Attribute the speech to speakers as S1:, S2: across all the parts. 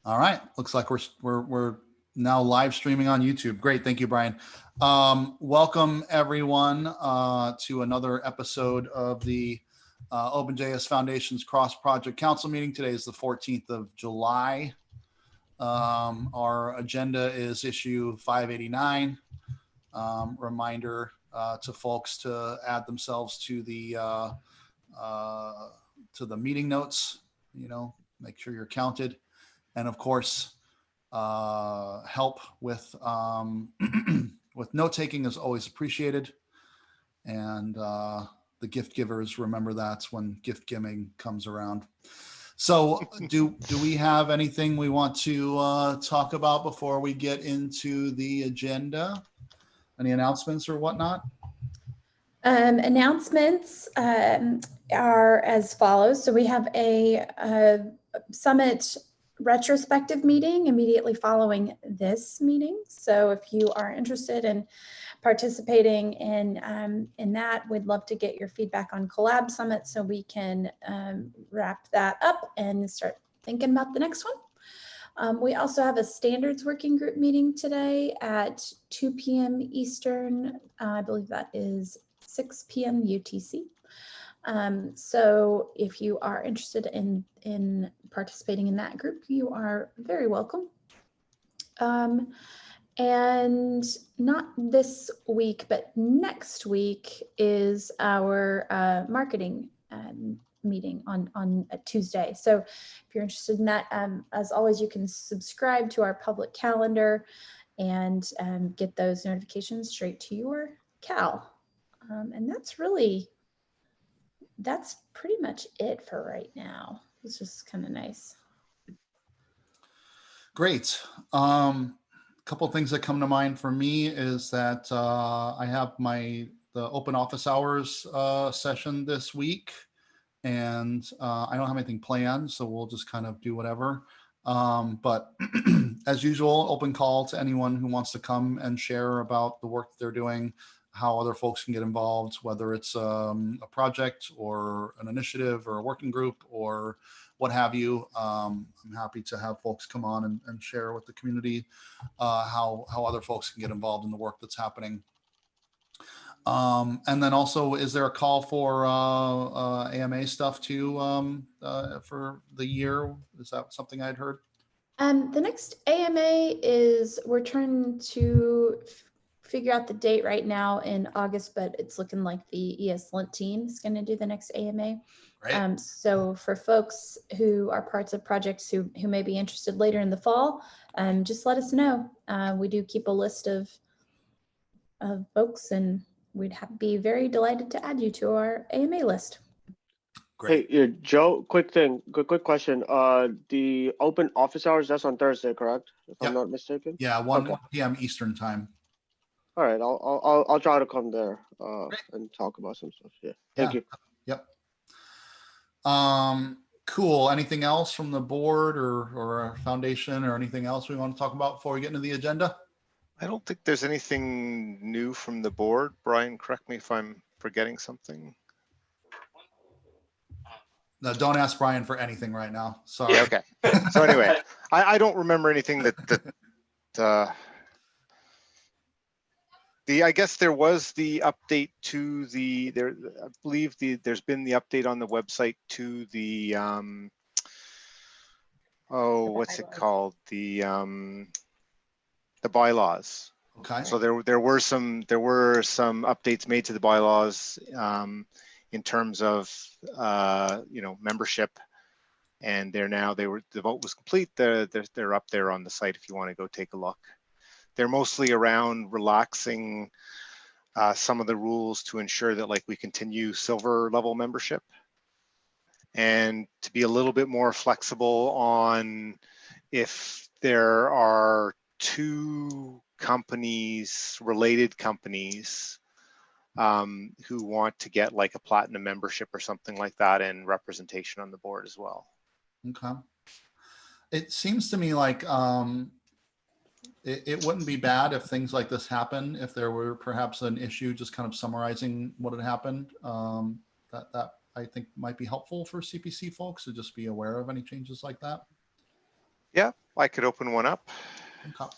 S1: All right. Looks like we're now live streaming on YouTube. Great. Thank you, Brian. Welcome everyone to another episode of the OpenJS Foundation's Cross Project Council meeting. Today is the 14th of July. Our agenda is issue 589. Reminder to folks to add themselves to the meeting notes. Make sure you're counted. And of course, help with with note taking is always appreciated. And the gift givers, remember that's when gift giving comes around. So do we have anything we want to talk about before we get into the agenda? Any announcements or whatnot?
S2: Announcements are as follows. So we have a summit retrospective meeting immediately following this meeting. So if you are interested in participating in that, we'd love to get your feedback on Collab Summit so we can wrap that up and start thinking about the next one. We also have a standards working group meeting today at 2 p.m. Eastern. I believe that is 6 p.m. UTC. So if you are interested in participating in that group, you are very welcome. And not this week, but next week is our marketing meeting on a Tuesday. So if you're interested in that, as always, you can subscribe to our public calendar and get those notifications straight to your Cal. And that's pretty much it for right now. It's just kind of nice.
S1: Great. Couple of things that come to mind for me is that I have the open office hours session this week, and I don't have anything planned, so we'll just kind of do whatever. But as usual, open call to anyone who wants to come and share about the work that they're doing, how other folks can get involved, whether it's a project or an initiative or a working group or what have you. I'm happy to have folks come on and share with the community how other folks can get involved in the work that's happening. And then also, is there a call for AMA stuff too for the year? Is that something I'd heard?
S2: The next AMA is, we're trying to figure out the date right now in August, but it's looking like the ESLint team is going to do the next AMA. Right. So for folks who are parts of projects who may be interested later in the fall, just let us know. We do keep a list of folks, and we'd be very delighted to add you to our AMA list.
S3: Great. Hey, Joe, quick question. The open office hours, that's on Thursday, correct? If I'm not mistaken?
S1: Yeah, 1 p.m. Eastern time.
S3: All right, I'll try to come there and talk about some stuff. Yeah, thank you.
S1: Yep. Cool. Anything else from the board or our foundation or anything else we want to talk about before we get into the agenda?
S4: I don't think there's anything new from the board. Brian, correct me if I'm forgetting something.
S1: No, don't ask Brian for anything right now. Sorry.
S4: Yeah, okay. So anyway, I don't remember anything I guess there was the update to I believe there's been the update on the website to the what's it called? The bylaws.
S1: Okay.
S4: So there were some updates made to the bylaws in terms of membership, and the vote was complete. They're up there on the site if you want to go take a look. They're mostly around relaxing some of the rules to ensure that we continue silver level membership, and to be a little bit more flexible on if there are two related companies who want to get a platinum membership or something like that, and representation on the board as well.
S1: Okay. It seems to me like it wouldn't be bad if things like this happen, if there were perhaps an issue just kind of summarizing what had happened. That I think might be helpful for CPC folks to just be aware of any changes like that.
S4: Yeah, I could open one up.
S1: Okay.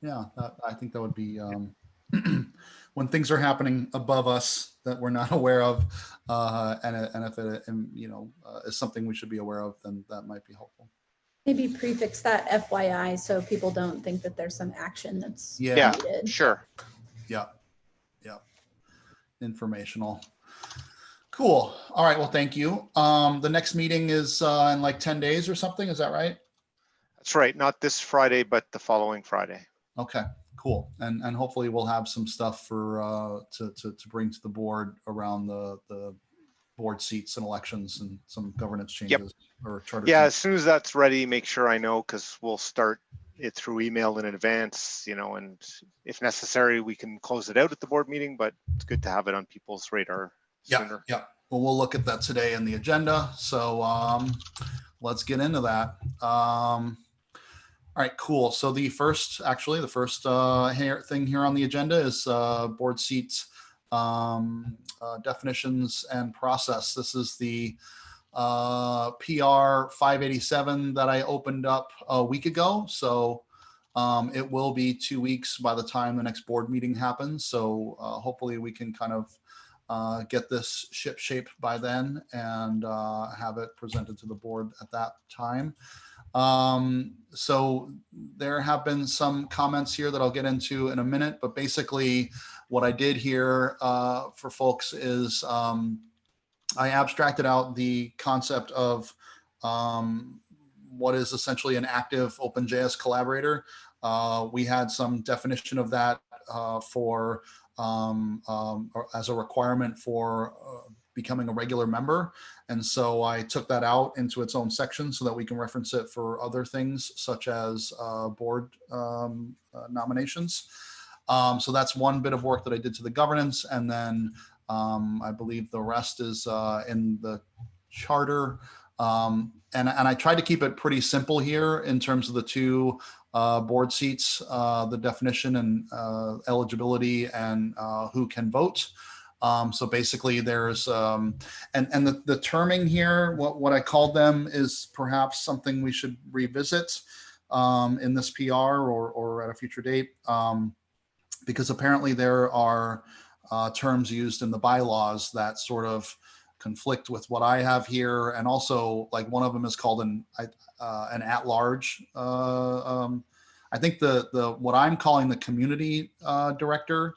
S1: Yeah, I think that would be when things are happening above us that we're not aware of, and if it is something we should be aware of, then that might be helpful.
S2: Maybe prefix that FYI so people don't think that there's some action that's
S1: Yeah,
S2: needed.
S4: Sure.
S1: Yeah. Informational. Cool. All right. Well, thank you. The next meeting is in like 10 days or something. Is that right?
S4: That's right. Not this Friday, but the following Friday.
S1: Okay, cool. And hopefully we'll have some stuff for to bring to the board around the board seats and elections and some governance changes or charter.
S4: Yeah,
S1: changes.
S4: as soon as that's ready, make sure I know, because we'll start it through email in advance, and if necessary, we can close it out at the board meeting, but it's good to have it on people's radar sooner.
S1: Yeah. Well, we'll look at that today in the agenda. So let's get into that. All right, cool. So the first thing here on the agenda is board seats definitions and process. This is the PR 587 that I opened up a week ago. So it will be 2 weeks by the time the next board meeting happens. So hopefully we can kind of get this ship shape by then and have it presented to the board at that time. So there have been some comments here that I'll get into in a minute, but basically what I did here for folks is I abstracted out the concept of what is essentially an active OpenJS collaborator. We had some definition of that for as a requirement for becoming a regular member. And so I took that out into its own section so that we can reference it for other things such as board nominations. So that's one bit of work that I did to the governance. And then I believe the rest is in the charter. And I tried to keep it pretty simple here in terms of the two board seats, the definition and eligibility and who can vote. So basically there's, and the terming here, what I called them is perhaps something we should revisit in this PR or at a future date, because apparently there are terms used in the bylaws that sort of conflict with what I have here. And also like one of them is called an at-large. I think what I'm calling the community director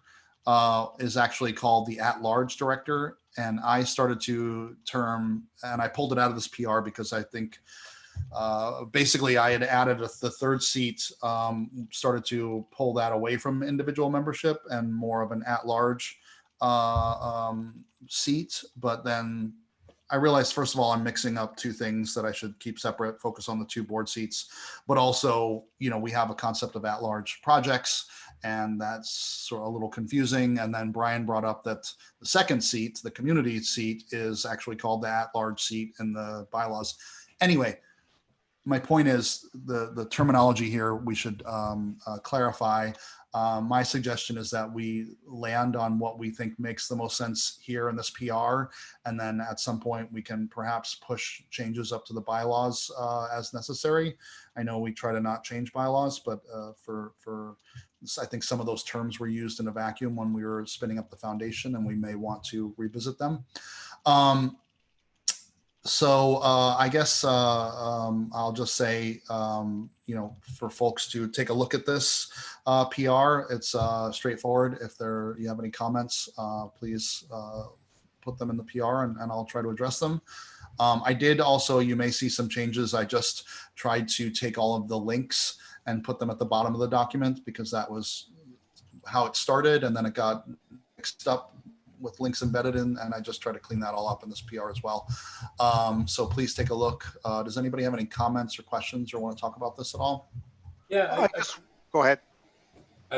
S1: is actually called the at-large director. And I started to term, and I pulled it out of this PR because I think basically I had added the third seat, started to pull that away from individual membership and more of an at-large seat. But then I realized, first of all, I'm mixing up two things that I should keep separate, focus on the two board seats, but also, we have a concept of at-large projects, and that's sort of a little confusing. And then Brian brought up that the second seat, the community seat, is actually called the at-large seat in the bylaws. Anyway, my point is the terminology here we should clarify. My suggestion is that we land on what we think makes the most sense here in this PR, and then at some point we can perhaps push changes up to the bylaws as necessary. I know we try to not change bylaws, but I think some of those terms were used in a vacuum when we were spinning up the foundation, and we may want to revisit them. So I guess I'll just say, for folks to take a look at this PR, it's straightforward. If you have any comments, please put them in the PR and I'll try to address them. I did also, you may see some changes. I just tried to take all of the links and put them at the bottom of the document because that was how it started, and then it got mixed up with links embedded in, and I just try to clean that all up in this PR as well. So please take a look. Does anybody have any comments or questions or want to talk about this at all?
S5: Yeah,
S4: Go ahead.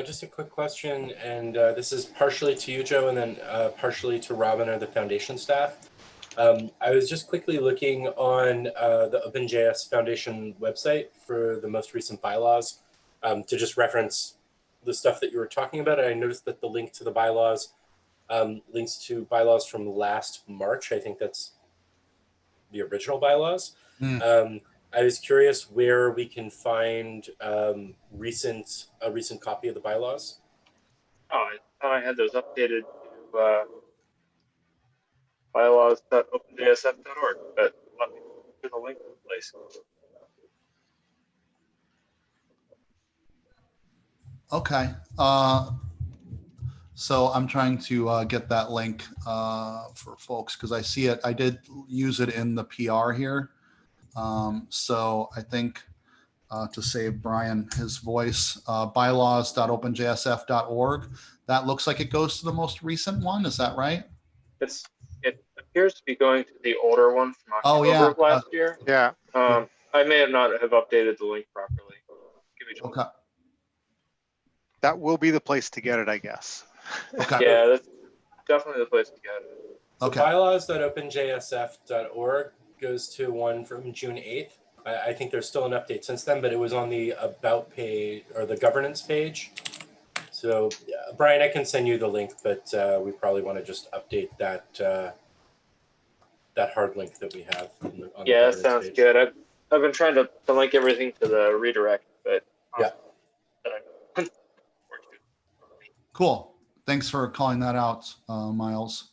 S5: just a quick question, and this is partially to you, Joe, and then partially to Robin or the foundation staff. I was just quickly looking on the OpenJS Foundation website for the most recent bylaws to just reference the stuff that you were talking about. And I noticed that the link to the bylaws links to bylaws from last March. I think that's the original bylaws. I was curious where we can find a recent copy of the bylaws.
S6: Oh, I thought I had those updated to bylaws.openjsf.org, but let me put the link in place.
S1: Okay. So I'm trying to get that link for folks because I see it. I did use it in the PR here. So I think to save Brian his voice, bylaws.openjsf.org. That looks like it goes to the most recent one. Is that right?
S6: It appears to be going to the older one from
S1: Oh,
S6: October
S1: yeah.
S6: of last year.
S4: Yeah.
S6: I may not have updated the link properly. Give me just
S1: Okay.
S4: That will be the place to get it, I guess.
S1: Okay.
S6: Yeah, that's definitely the place to get it.
S5: So
S1: Okay.
S5: bylaws.openjsf.org goes to one from June 8th. I think there's still an update since then, but it was on the about page or the governance page. So Brian, I can send you the link, but we probably want to just update that that hard link that we have on the
S6: Yeah, that
S5: governance
S6: sounds
S5: page.
S6: good. I've been trying to link everything to the redirect, but
S5: Yeah.
S1: Cool. Thanks for calling that out, Miles.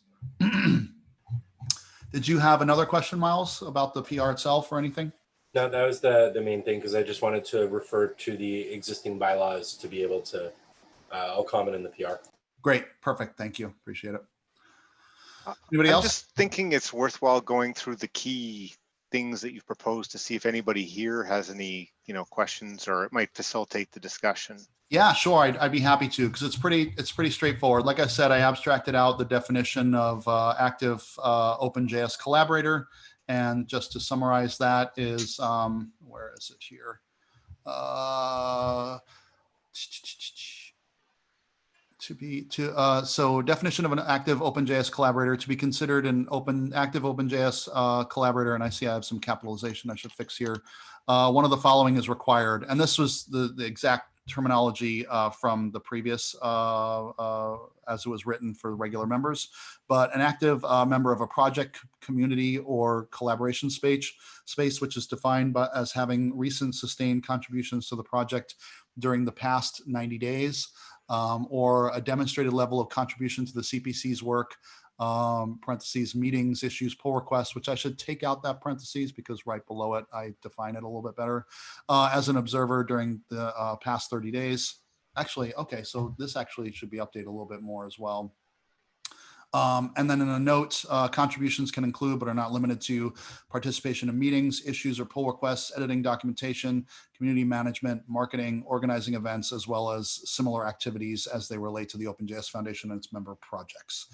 S1: Did you have another question, Miles, about the PR itself or anything?
S5: No, that was the main thing because I just wanted to refer to the existing bylaws to be able to, I'll comment in the PR.
S1: Great. Perfect. Thank you. Appreciate it. Anybody
S4: I'm
S1: else?
S4: just thinking it's worthwhile going through the key things that you've proposed to see if anybody here has any, questions, or it might facilitate the discussion.
S1: Yeah, sure. I'd be happy to because it's pretty straightforward. Like I said, I abstracted out the definition of active OpenJS collaborator, and just to summarize that is where is it here? So definition of an active OpenJS collaborator: to be considered an active OpenJS collaborator, and I see I have some capitalization I should fix here. One of the following is required, and this was the exact terminology from the previous as it was written for regular members. But an active member of a project, community, or collaboration space which is defined as having recent sustained contributions to the project during the past 90 days. Or a demonstrated level of contribution to the CPC's work, parentheses, meetings, issues, pull requests, which I should take out that parentheses because right below it, I define it a little bit better, as an observer during the past 30 days. Actually, okay, so this actually should be updated a little bit more as well. And then in a note, contributions can include, but are not limited to, participation in meetings, issues or pull requests, editing documentation, community management, marketing, organizing events, as well as similar activities as they relate to the OpenJS Foundation and its member projects.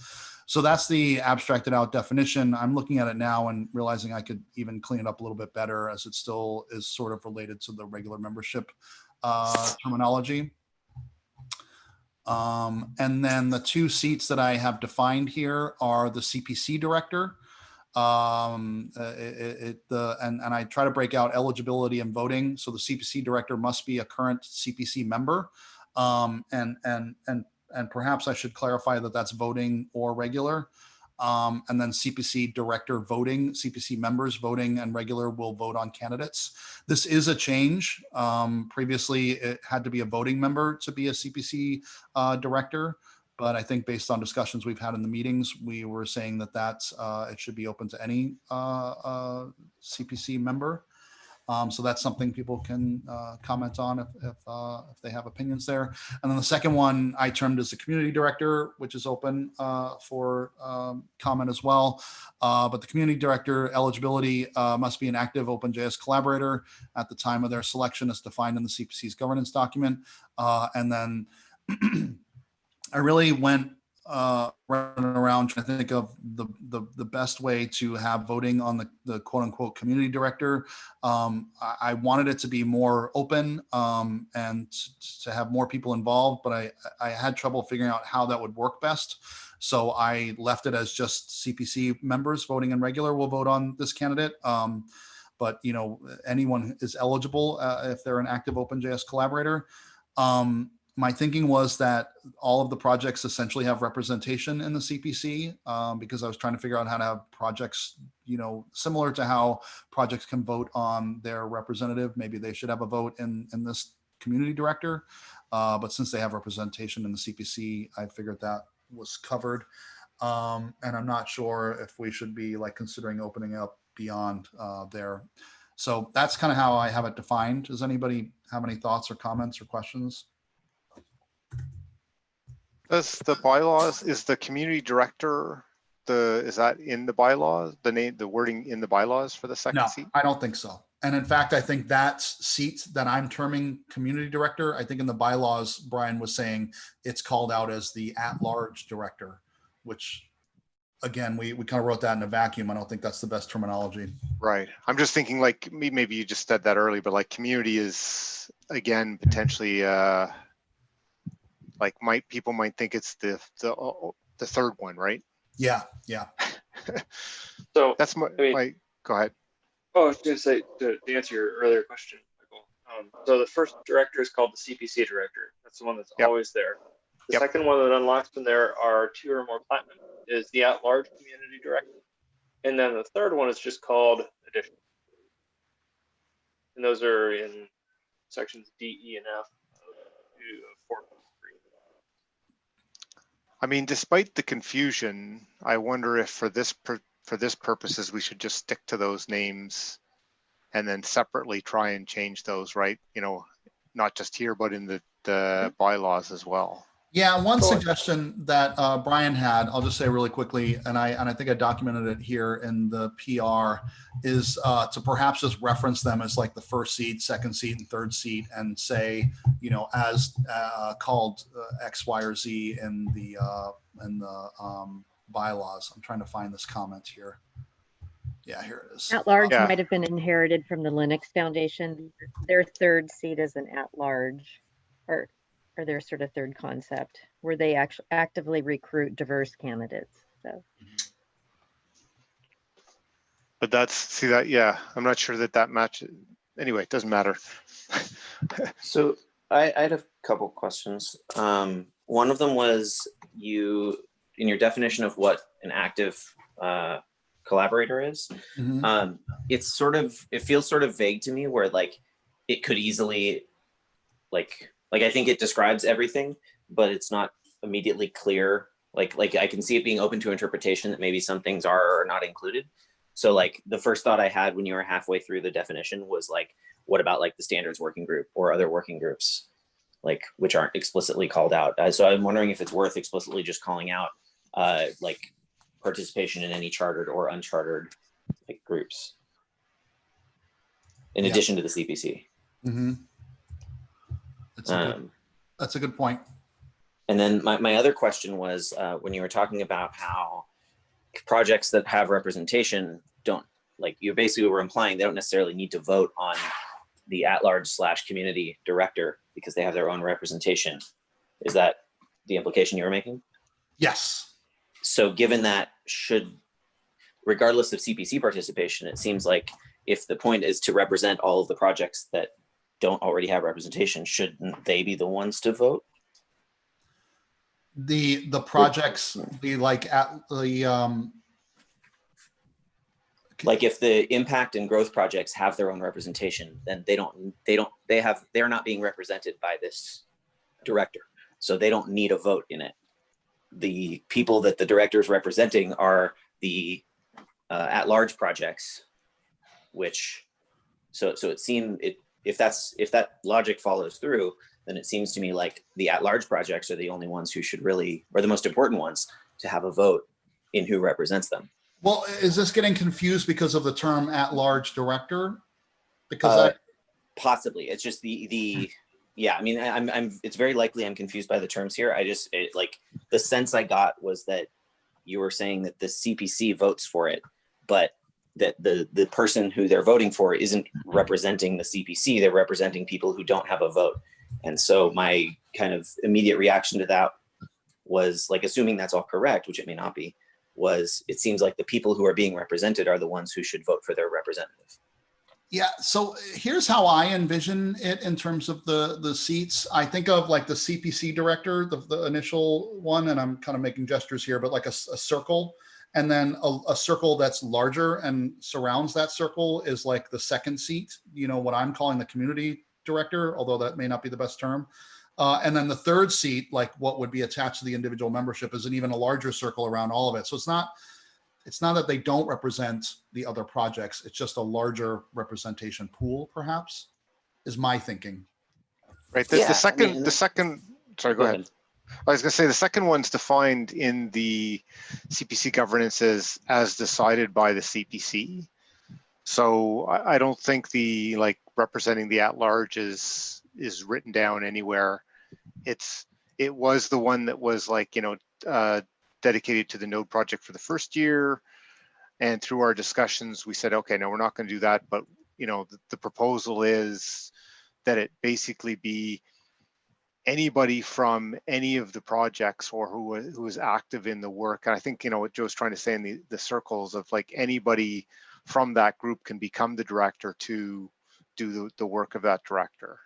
S1: So that's the abstracted out definition. I'm looking at it now and realizing I could even clean it up a little bit better, as it still is sort of related to the regular membership terminology. And then the two seats that I have defined here are the CPC director. And I try to break out eligibility and voting. So the CPC director must be a current CPC member. And perhaps I should clarify that that's voting or regular. And then CPC director voting, CPC members voting, and regular will vote on candidates. This is a change. Previously, it had to be a voting member to be a CPC director. But I think based on discussions we've had in the meetings, we were saying that it should be open to any CPC member. So that's something people can comment on if they have opinions there. And then the second one I termed as the community director, which is open for comment as well. But the community director eligibility must be an active OpenJS collaborator at the time of their selection as defined in the CPC's governance document. And then I really went running around trying to think of the best way to have voting on the quote unquote community director. I wanted it to be more open and to have more people involved, but I had trouble figuring out how that would work best. So I left it as just CPC members voting in regular will vote on this candidate. But anyone is eligible if they're an active OpenJS collaborator. my thinking was that all of the projects essentially have representation in the CPC, because I was trying to figure out how to have projects, similar to how projects can vote on their representative. Maybe they should have a vote in this community director. But since they have representation in the CPC, I figured that was covered. And I'm not sure if we should be like considering opening up beyond there. So that's kind of how I have it defined. Does anybody have any thoughts or comments or questions?
S4: Does the bylaws, is the community director, is that in the bylaws, the wording in the bylaws for the second
S1: No,
S4: seat?
S1: I don't think so. And in fact, I think that seat that I'm terming community director, I think in the bylaws, Brian was saying it's called out as the at-large director, which again, we kind of wrote that in a vacuum. I don't think that's the best terminology.
S4: Right. I'm just thinking like, maybe you just said that early, but like community is, again, potentially, like people might think it's the third one, right?
S1: Yeah, yeah.
S6: So
S4: That's my, go ahead.
S6: Oh, I was going to say, to answer your earlier question, Michael. So the first director is called the CPC director. That's the one that's always there. The second one that unlocks when there are 2 or more platinum is the at-large community director. And then the third one is just called additional. And those are in sections D, E, and F of 4.3.
S4: I mean, despite the confusion, I wonder if for this purposes, we should just stick to those names and then separately try and change those, right? Not just here, but in the bylaws as well.
S1: Yeah, one suggestion that Brian had, I'll just say really quickly, and I think I documented it here in the PR, is to perhaps just reference them as like the first seat, second seat, and third seat, and say, as called X, Y, or Z in the bylaws. I'm trying to find this comment here. Yeah, here it is.
S7: At-large might have been inherited from the Linux Foundation. Their third seat is an at-large, or their sort of third concept, where they actually actively recruit diverse candidates. So,
S4: but I'm not sure that matches. Anyway, it doesn't matter.
S8: So I had a couple questions. One of them was in your definition of what an active collaborator is.
S1: Mm-hmm.
S8: It feels sort of vague to me, where like it could easily like I think it describes everything, but it's not immediately clear. Like I can see it being open to interpretation that maybe some things are or are not included. So like the first thought I had when you were halfway through the definition was like, what about like the standards working group or other working groups, like which aren't explicitly called out? So I'm wondering if it's worth explicitly just calling out like participation in any chartered or unchartered like groups in addition to the CPC.
S1: Mm-hmm. That's a good point.
S8: And then my other question was when you were talking about how projects that have representation don't, like you basically were implying they don't necessarily need to vote on the at-large / community director because they have their own representation. Is that the implication you were making?
S1: Yes.
S8: So given that, regardless of CPC participation, it seems like if the point is to represent all of the projects that don't already have representation, shouldn't they be the ones to vote?
S1: The projects, like
S8: if the impact and growth projects have their own representation, then they're not being represented by this director, so they don't need a vote in it. The people that the director is representing are the at-large projects, which so it seemed if that logic follows through, then it seems to me like the at-large projects are the only ones who should really, or the most important ones, to have a vote in who represents them.
S1: Well, is this getting confused because of the term at-large director? Because
S8: possibly it's just yeah. I mean, it's very likely I'm confused by the terms here. Like the sense I got was that you were saying that the CPC votes for it, but that the person who they're voting for isn't representing the CPC. They're representing people who don't have a vote. And so my kind of immediate reaction to that was like, assuming that's all correct, which it may not be, was it seems like the people who are being represented are the ones who should vote for their representative.
S1: Yeah, so here's how I envision it in terms of the seats. I think of like the CPC director, the initial one, and I'm kind of making gestures here, but like a circle, and then a circle that's larger and surrounds that circle is like the second seat, you know, what I'm calling the community director, although that may not be the best term. And then the third seat, like what would be attached to the individual membership, is an even a larger circle around all of it. So it's not that they don't represent the other projects. It's just a larger representation pool, perhaps, is my thinking.
S4: Right.
S8: Yeah,
S4: The second,
S8: I mean,
S4: sorry, go ahead. I was going to say the second one's defined in the CPC governance as decided by the CPC. So I don't think the like representing the at-large is written down anywhere. It was the one that was like, you know, dedicated to the node project for the first year. And through our discussions, we said, okay, no, we're not going to do that. But, you know, the proposal is that it basically be anybody from any of the projects or who is active in the work. And I think, you know, what Joe's trying to say in the circles of like anybody from that group can become the director to do the work of that director.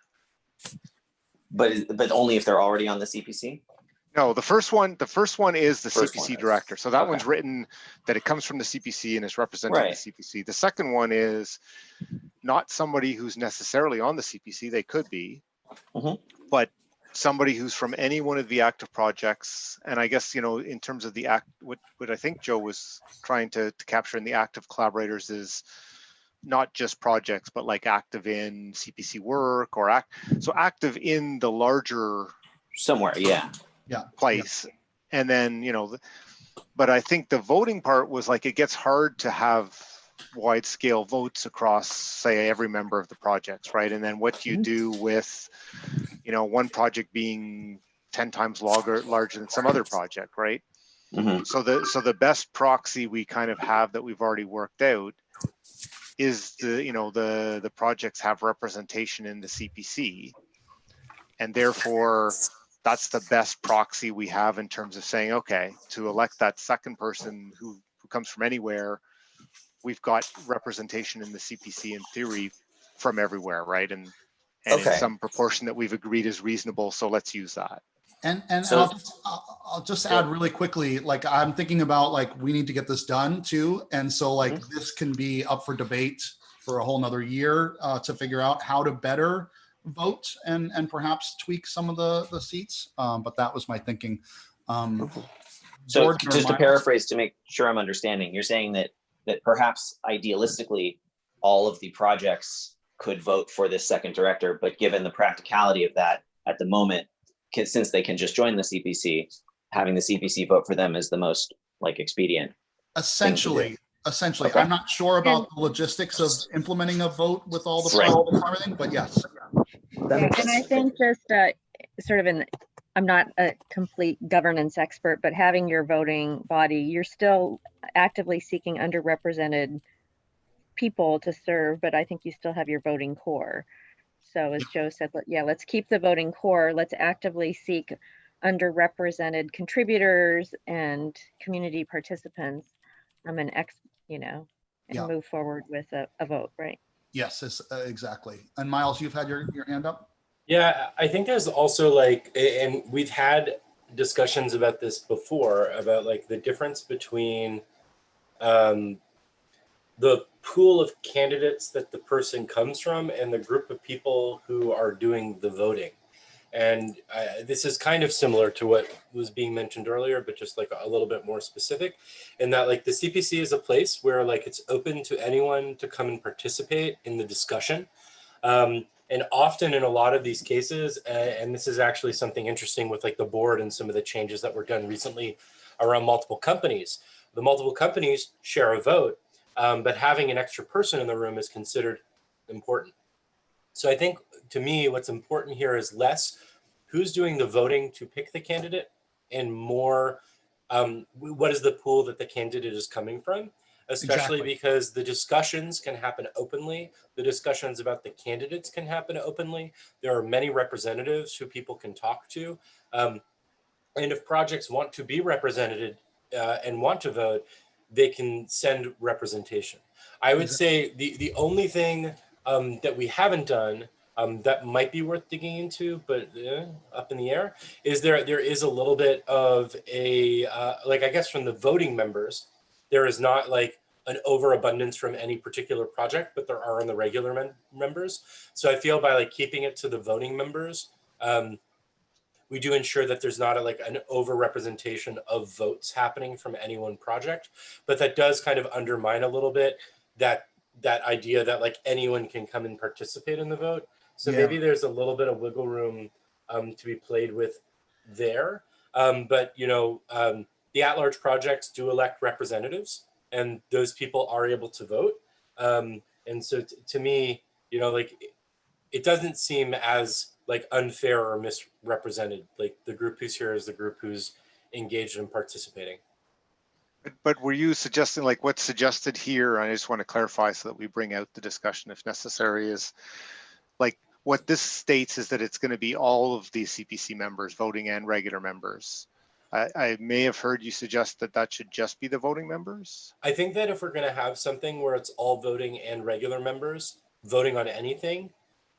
S8: But only if they're already on the CPC?
S4: No, the first one is the
S8: First
S4: CPC
S8: one is.
S4: director. So that
S8: Okay.
S4: one's written that it comes from the CPC and is representing
S8: Right.
S4: the CPC. The second one is not somebody who's necessarily on the CPC, they could be, but somebody who's from any one of the active projects. And I guess, you know, in terms of the what I think Joe was trying to capture in the active collaborators is not just projects, but like active in CPC work or active in the larger
S8: somewhere, yeah.
S4: place. Yeah. And then, you know, but I think the voting part was like, it gets hard to have wide scale votes across, say, every member of the projects, right? And then what do you do with, you know, one project being 10 times larger than some other project, right? So the best proxy we kind of have that we've already worked out is the projects have representation in the CPC, and therefore that's the best proxy we have in terms of saying, okay, to elect that second person who comes from anywhere, we've got representation in the CPC in theory from everywhere, right? And
S8: Okay.
S4: in some proportion that we've agreed is reasonable, so let's use that.
S1: And
S8: So-
S1: I'll just add really quickly, like I'm thinking about like, we need to get this done too. And so like this can be up for debate for a whole nother year to figure out how to better vote and perhaps tweak some of the seats. But that was my thinking.
S8: So
S1: Jordan or
S8: just to
S1: Miles?
S8: paraphrase to make sure I'm understanding, you're saying that perhaps idealistically all of the projects could vote for this second director, but given the practicality of that at the moment, since they can just join the CPC, having the CPC vote for them is the most like expedient.
S1: Essentially.
S8: Okay.
S1: I'm not sure about the logistics of implementing a vote with all the problems and everything, but yes.
S7: And I think just sort of I'm not a complete governance expert, but having your voting body, you're still actively seeking underrepresented people to serve, but I think you still have your voting core. So as Joe said, let's keep the voting core. Let's actively seek underrepresented contributors and community participants. And move forward with a vote, right?
S1: Yes, exactly. And Miles, you've had your hand up?
S5: Yeah, I think there's also like, and we've had discussions about this before, about like the difference between the pool of candidates that the person comes from and the group of people who are doing the voting. And this is kind of similar to what was being mentioned earlier, but just like a little bit more specific in that like the CPC is a place where like it's open to anyone to come and participate in the discussion. And often in a lot of these cases, and this is actually something interesting with like the board and some of the changes that were done recently around multiple companies, the multiple companies share a vote, but having an extra person in the room is considered important. So I think to me, what's important here is less who's doing the voting to pick the candidate and more what is the pool that the candidate is coming from, especially because the discussions can happen openly. The discussions about the candidates can happen openly. There are many representatives who people can talk to. And if projects want to be represented and want to vote, they can send representation. I would say the only thing that we haven't done that might be worth digging into, but up in the air, is there is a little bit of a, like, I guess from the voting members, there is not like an overabundance from any particular project, but there are in the regular members. So I feel by like keeping it to the voting members, we do ensure that there's not like an over-representation of votes happening from any one project, but that does kind of undermine a little bit that idea that like anyone can come and participate in the vote. So maybe there's a little bit of wiggle room to be played with there. But you know, the at-large projects do elect representatives, and those people are able to vote. And so to me, you know, like it doesn't seem as like unfair or misrepresented. Like the group who's here is the group who's engaged in participating.
S4: But were you suggesting, like what's suggested here, I just want to clarify so that we bring out the discussion if necessary, is like what this states is that it's going to be all of the CPC members, voting and regular members. I may have heard you suggest that that should just be the voting members.
S5: I think that if we're going to have something where it's all voting and regular members voting on anything,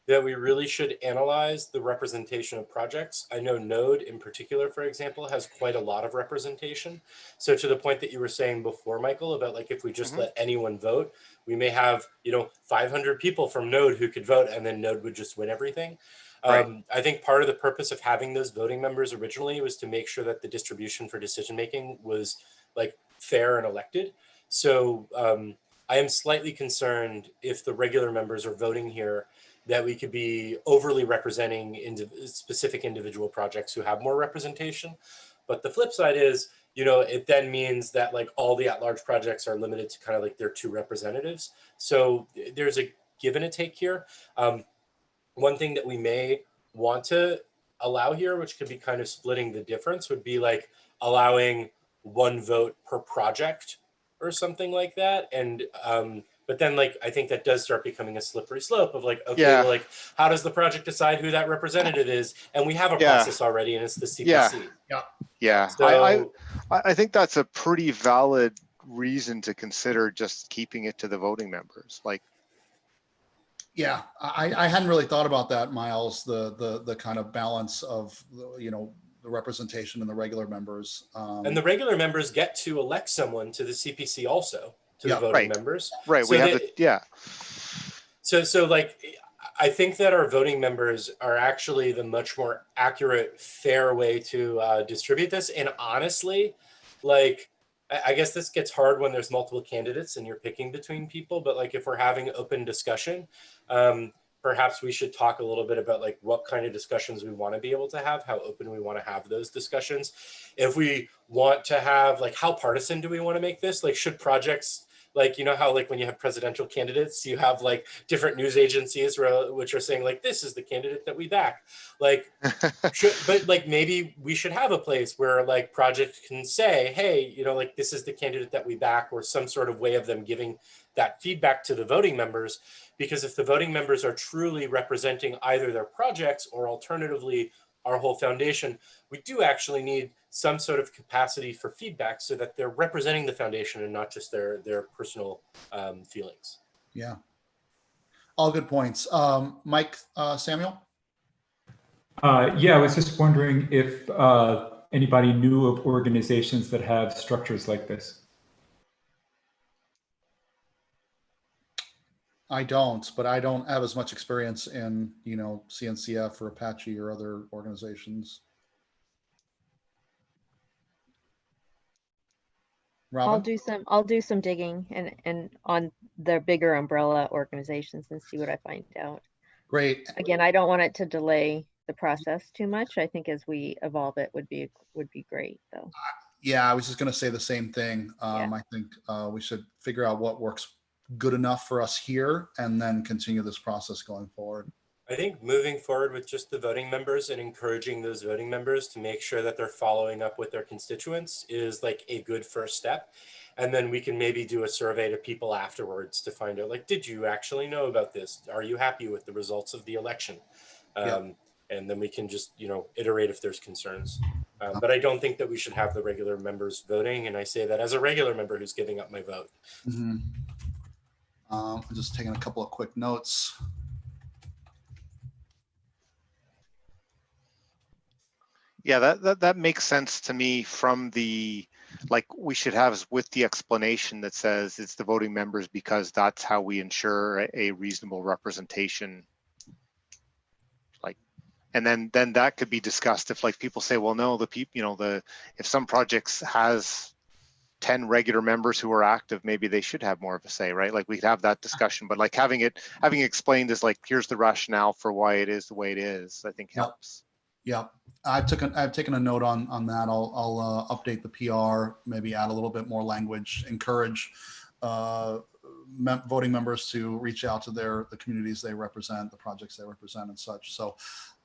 S5: that we really should analyze the representation of projects. I know Node in particular, for example, has quite a lot of representation. So to the point that you were saying before, Michael, about like if we just let anyone vote, we may have, you know, 500 people from Node who could vote and then Node would just win everything.
S4: Right.
S5: I think part of the purpose of having those voting members originally was to make sure that the distribution for decision-making was like fair and elected. So I am slightly concerned if the regular members are voting here that we could be overly representing into specific individual projects who have more representation. But the flip side is, you know, it then means that like all the at-large projects are limited to kind of like their 2 representatives. So there's a give and a take here. One thing that we may want to allow here, which could be kind of splitting the difference, would be like allowing 1 vote per project or something like that. And but then like I think that does start becoming a slippery slope of like, okay, well, like how does the project decide who that representative is? And we have a process already, and it's the CPC.
S4: Yeah.
S5: So,
S4: I think that's a pretty valid reason to consider just keeping it to the voting members. Like,
S1: yeah, I hadn't really thought about that, Miles, the kind of balance of, you know, the representation and the regular members.
S5: And the regular members get to elect someone to the CPC also, to the voting members.
S4: Right,
S5: So
S4: we have
S5: So like, I think that our voting members are actually the much more accurate, fair way to distribute this. And honestly, like, I guess this gets hard when there's multiple candidates and you're picking between people, but like if we're having open discussion, perhaps we should talk a little bit about like what kind of discussions we want to be able to have, how open we want to have those discussions. If we want to have like, how partisan do we want to make this? Like, should projects, like, you know how like when you have presidential candidates, you have like different news agencies which are saying like, this is the candidate that we back. Like, but like maybe we should have a place where like projects can say, hey, you know, like this is the candidate that we back, or some sort of way of them giving that feedback to the voting members. Because if the voting members are truly representing either their projects or alternatively our whole foundation, we do actually need some sort of capacity for feedback so that they're representing the foundation and not just their personal feelings.
S1: Yeah, all good points. Mike, Samuel?
S9: Yeah, I was just wondering if anybody knew of organizations that have structures like this.
S1: I don't, but I don't have as much experience in, you know, CNCF or Apache or other organizations. Robin?
S7: I'll do some digging and on the bigger umbrella organizations and see what I find out.
S1: Great.
S7: Again, I don't want it to delay the process too much. I think as we evolve it would be great though.
S1: Yeah, I was just going to say the same thing. I think we should figure out what works good enough for us here and then continue this process going forward.
S5: I think moving forward with just the voting members and encouraging those voting members to make sure that they're following up with their constituents is like a good first step. And then we can maybe do a survey to people afterwards to find out, like, did you actually know about this? Are you happy with the results of the election? And then we can just, you know, iterate if there's concerns. But I don't think that we should have the regular members voting. And I say that as a regular member who's giving up my vote.
S1: I'm just taking a couple of quick notes.
S4: Yeah, that makes sense to me from the, like, we should have with the explanation that says it's the voting members because that's how we ensure a reasonable representation. Like, and then that could be discussed if like people say, well, no, the people, you know, if some projects has 10 regular members who are active, maybe they should have more of a say, right? Like we could have that discussion, but like having explained as like, here's the rationale for why it is the way it is, I think helps.
S1: Yeah, I've taken a note on that. I'll update the PR, maybe add a little bit more language, encourage voting members to reach out to the communities they represent, the projects they represent and such. So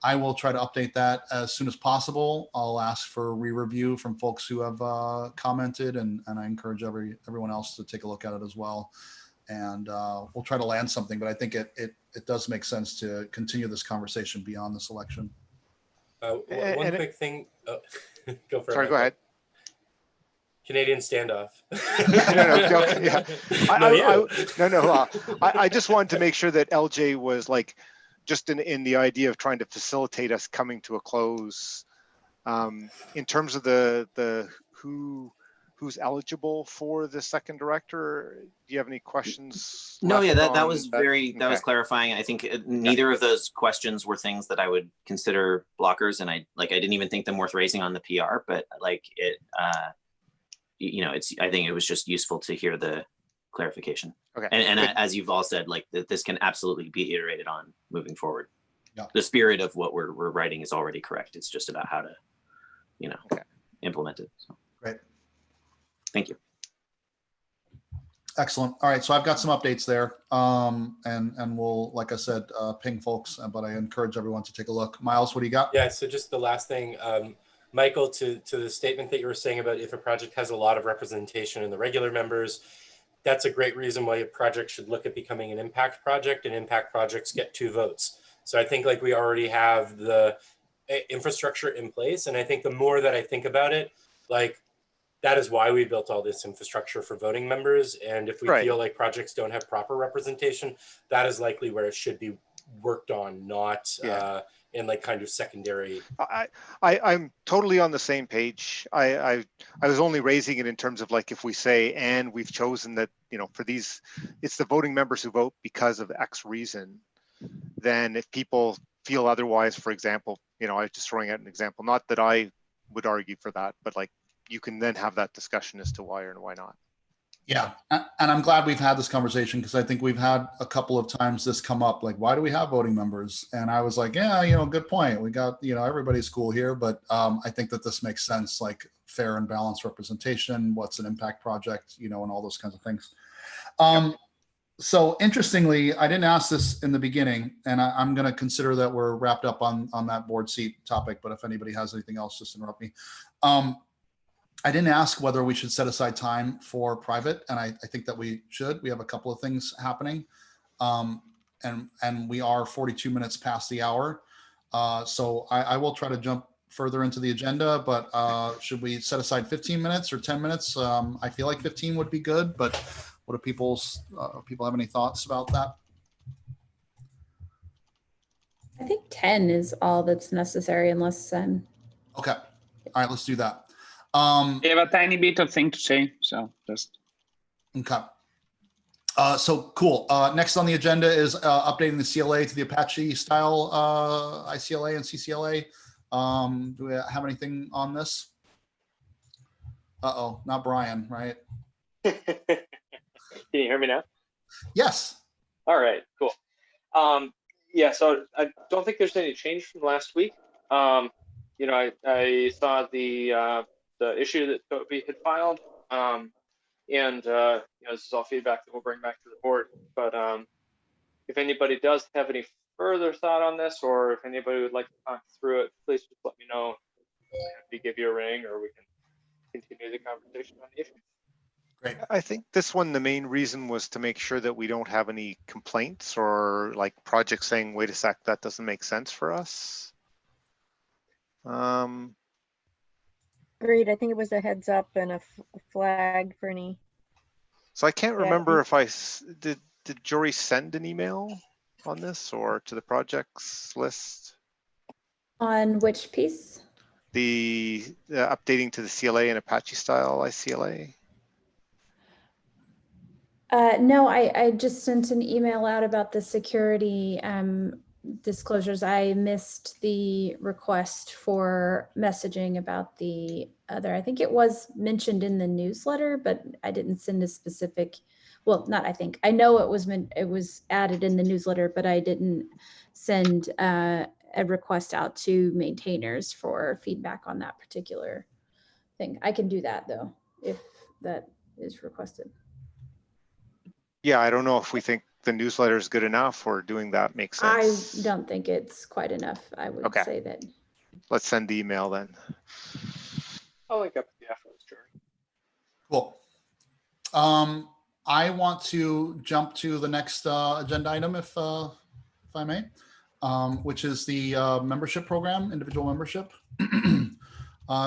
S1: I will try to update that as soon as possible. I'll ask for re-review from folks who have commented, and I encourage everyone else to take a look at it as well. And we'll try to land something, but I think it does make sense to continue this conversation beyond this election.
S5: One quick thing. Oh, go for it.
S4: Sorry, go ahead.
S5: Canadian standoff.
S4: I just wanted to make sure that LJ was like, just in the idea of trying to facilitate us coming to a close, in terms of the who's eligible for the second director. Do you have any questions?
S8: No, yeah, that was very, that was clarifying. I think neither of those questions were things that I would consider blockers. And I didn't even think them worth raising on the PR, but like it, you know, I think it was just useful to hear the clarification.
S4: Okay.
S8: And as you've all said, like this can absolutely be iterated on moving forward.
S1: Yeah.
S8: The spirit of what we're writing is already correct. It's just about how to, you know, implement it. So.
S1: Great.
S8: Thank you.
S1: Excellent. All right, so I've got some updates there, and we'll, like I said, ping folks, but I encourage everyone to take a look. Miles, what do you got?
S5: Yeah, so just the last thing, Michael, to the statement that you were saying about if a project has a lot of representation in the regular members, that's a great reason why a project should look at becoming an impact project, and impact projects get 2 votes. So I think like we already have the infrastructure in place, and I think the more that I think about it, like, that is why we built all this infrastructure for voting members. And if we feel like projects don't have proper representation, that is likely where it should be worked on, not in like kind of secondary.
S4: I'm totally on the same page. I was only raising it in terms of like, if we say, and we've chosen that, you know, for these, it's the voting members who vote because of X reason, then if people feel otherwise, for example, you know, I was just throwing out an example, not that I would argue for that, but like, you can then have that discussion as to why or why not.
S1: Yeah, and I'm glad we've had this conversation, because I think we've had a couple of times this come up, like, why do we have voting members? And I was like, yeah, you know, good point. We got, you know, everybody's cool here, but I think that this makes sense, like fair and balanced representation, what's an impact project, you know, and all those kinds of things. So interestingly, I didn't ask this in the beginning, and I'm going to consider that we're wrapped up on that board seat topic, but if anybody has anything else, just interrupt me. I didn't ask whether we should set aside time for private, and I think that we should. We have a couple of things happening, and we are 42 minutes past the hour. So I will try to jump further into the agenda, but should we set aside 15 minutes or 10 minutes? I feel like 15 would be good, but what do people have any thoughts about that?
S2: I think 10 is all that's necessary, unless
S1: Okay. All right, let's do that.
S10: I have a tiny bit of thing to say, so just.
S1: Okay. So cool. Next on the agenda is updating the CLA to the Apache style ICLA and CCLA. Do we have anything on this? Uh-oh, not Brian, right?
S6: Can you hear me now?
S1: Yes.
S6: All right, cool. Yeah, so I don't think there's any change from last week. You know, I saw the issue that Toby had filed, and you know, this is all feedback that we'll bring back to the board. But if anybody does have any further thought on this, or if anybody would like to talk through it, please just let me know. Happy to give you a ring, or we can continue the conversation on the issue.
S1: Great.
S4: I think this one, the main reason was to make sure that we don't have any complaints or like projects saying, wait a sec, that doesn't make sense for us.
S7: Agreed. I think it was a heads up and a flag for any.
S4: So I can't remember if did Jory send an email on this or to the projects list?
S2: On which piece?
S4: The updating to the CLA and Apache style ICLA?
S2: No, I just sent an email out about the security disclosures. I missed the request for messaging about the other. I think it was mentioned in the newsletter, but I didn't send a specific. Well, not I think. I know it was added in the newsletter, but I didn't send a request out to maintainers for feedback on that particular thing. I can do that though, if that is requested.
S4: Yeah, I don't know if we think the newsletter is good enough or doing that makes sense.
S2: I don't think it's quite enough. I would
S4: Okay.
S2: say that.
S4: Let's send the email then.
S6: I'll link up with the efforts, Jory.
S1: Cool. I want to jump to the next agenda item, if I may, which is the membership program, individual membership.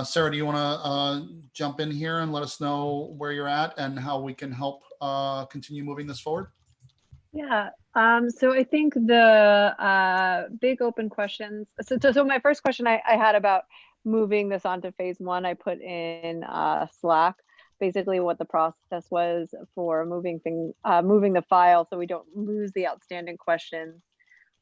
S1: Sarah, do you want to jump in here and let us know where you're at and how we can help continue moving this forward?
S11: Yeah, so I think the big open questions, so my first question I had about moving this onto phase 1, I put in Slack, basically what the process was for moving the file so we don't lose the outstanding questions.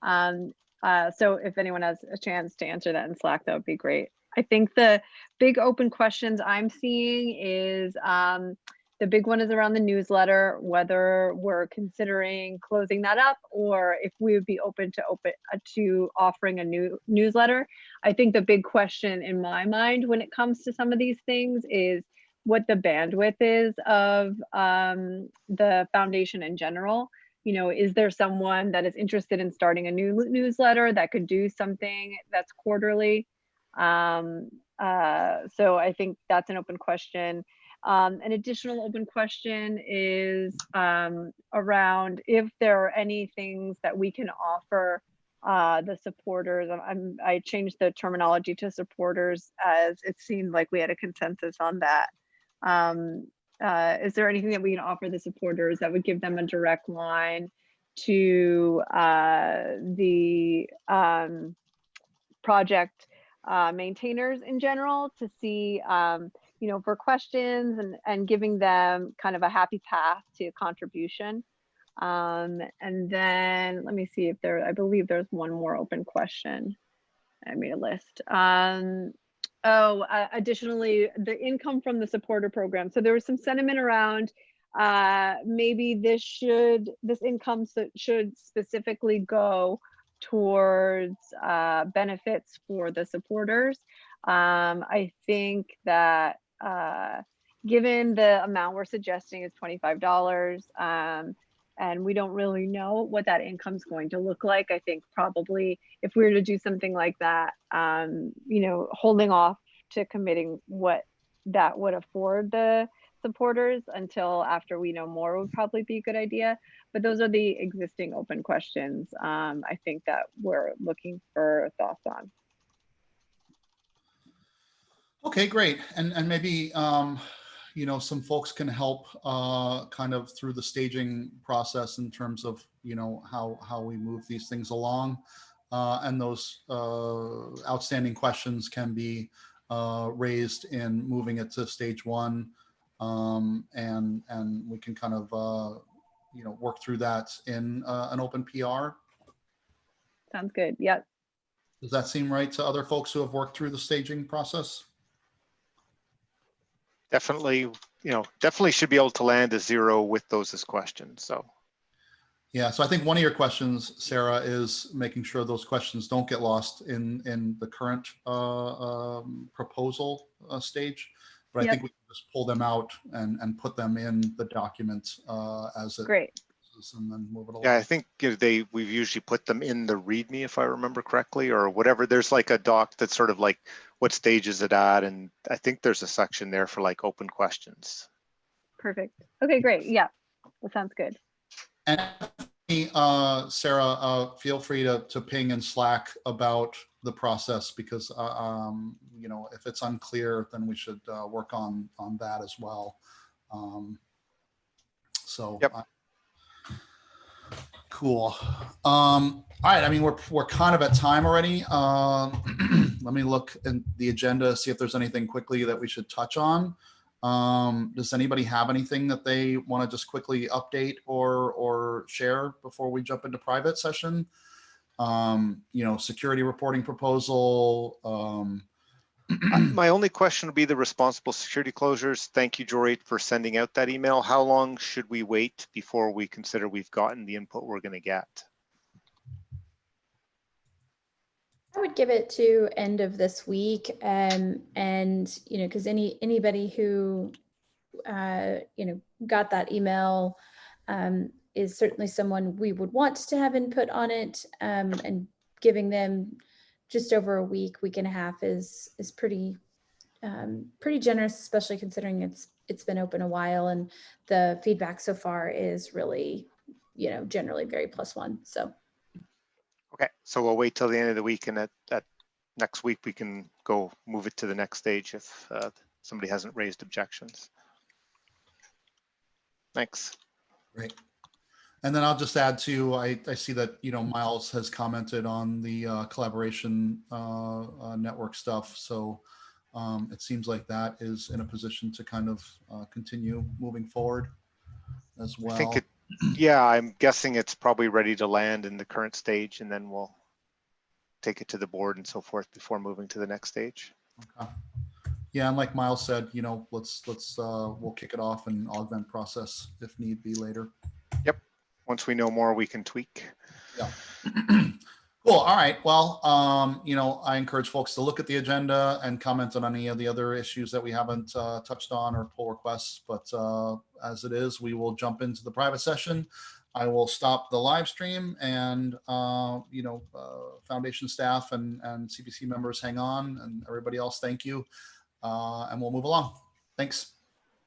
S11: So if anyone has a chance to answer that in Slack, that would be great. I think the big open questions I'm seeing is the big one is around the newsletter, whether we're considering closing that up or if we would be open to offering a new newsletter. I think the big question in my mind when it comes to some of these things is what the bandwidth is of the foundation in general. You know, is there someone that is interested in starting a new newsletter that could do something that's quarterly? So I think that's an open question. An additional open question is around if there are any things that we can offer the supporters. I changed the terminology to supporters as it seemed like we had a consensus on that. Is there anything that we can offer the supporters that would give them a direct line to the project maintainers in general to see, you know, for questions and giving them kind of a happy path to contribution. And then let me see if I believe there's one more open question. I made a list. Additionally, the income from the supporter program. So there was some sentiment around maybe this income should specifically go towards benefits for the supporters. I think that given the amount we're suggesting is $25, and we don't really know what that income is going to look like, I think probably if we were to do something like that, you know, holding off to committing what that would afford the supporters until after we know more would probably be a good idea. But those are the existing open questions I think that we're looking for thoughts on.
S1: Okay, great. And maybe, you know, some folks can help kind of through the staging process in terms of, you know, how we move these things along. And those outstanding questions can be raised in moving it to stage 1. And we can kind of, you know, work through that in an open PR.
S11: Sounds good. Yeah.
S1: Does that seem right to other folks who have worked through the staging process?
S4: Definitely, you know, definitely should be able to land a 0 with those as questions. So.
S1: Yeah, so I think one of your questions, Sarah, is making sure those questions don't get lost in the current proposal stage. But I think we can just pull them out and put them in the document as it is, and then move it along.
S4: Yeah, I think we've usually put them in the README, if I remember correctly, or whatever. There's like a doc that's sort of like what stage is it at, and I think there's a section there for like open questions.
S11: Perfect. Okay, great. Yeah, that sounds good.
S1: And Sarah, feel free to ping in Slack about the process, because you know, if it's unclear, then we should work on that as well. So. Yep. Cool. All right. I mean, we're kind of at time already. Let me look in the agenda, see if there's anything quickly that we should touch on. Does anybody have anything that they want to just quickly update or share before we jump into private session? Security reporting proposal.
S4: My only question would be the responsible security closures. Thank you, Jory, for sending out that email. How long should we wait before we consider we've gotten the input we're going to get?
S2: I would give it to end of this week, and because anybody who got that email is certainly someone we would want to have input on it, and giving them just over a week and a half is pretty generous, especially considering it's been open a while and the feedback so far is really generally very +1. So
S4: okay, so we'll wait till the end of the week, and that next week we can go move it to the next stage if somebody hasn't raised objections. Thanks.
S1: Great. And then I'll just add too, I see that, Miles has commented on the collaboration network stuff. So it seems like that is in a position to kind of continue moving forward as well.
S4: I think yeah, I'm guessing it's probably ready to land in the current stage, and then we'll take it to the board and so forth before moving to the next stage.
S1: Okay. Yeah, and like Miles said, let's we'll kick it off and augment process if need be later.
S4: Yep. Once we know more, we can tweak.
S1: Yeah. Cool. All right. Well, I encourage folks to look at the agenda and comment on any of the other issues that we haven't touched on or pull requests. But as it is, we will jump into the private session. I will stop the live stream, and foundation staff and CPC members hang on, and everybody else, thank you. And we'll move along. Thanks.